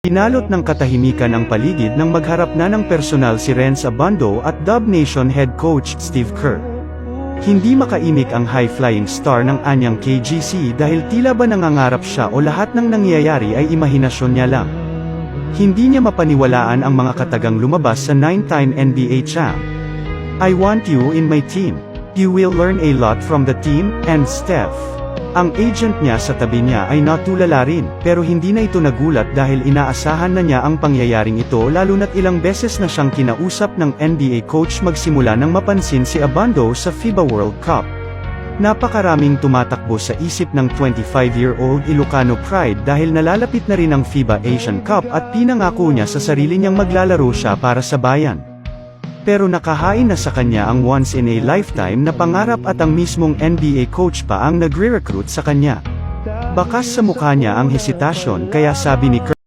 Pinalot ng katahimikan ang paligid nang magharap na ng personal si Renz Abando at Dub Nation head coach Steve Kerr. Hindi makaimik ang high-flying star ng anyang KGC dahil tila ba nangangarap siya o lahat ng nangyayari ay imahinasyon niya lang. Hindi niya mapaniwalaan ang mga katagang lumabas sa 9-time NBA champ. "I want you in my team. You will learn a lot from the team, and Steph." Ang agent niya sa tabi niya ay natulala rin, pero hindi na ito nagulat dahil inaasahan na niya ang pangyayaring ito lalo na't ilang beses na siyang kinausap ng NBA coach magsimula nang mapansin si Abando sa FIBA World Cup. Napakaraming tumatakbo sa isip ng 25-year-old Ilocano pride dahil nalalapit na rin ang FIBA Asian Cup at pinangako niya sa sarili niyang maglalaro siya para sa bayan. Pero nakahain na sa kanya ang once-in-a-lifetime na pangarap at ang mismong NBA coach pa ang nagre-recruit sa kanya. Bakas sa mukha niya ang hesitasyon kaya sabi ni Kerr,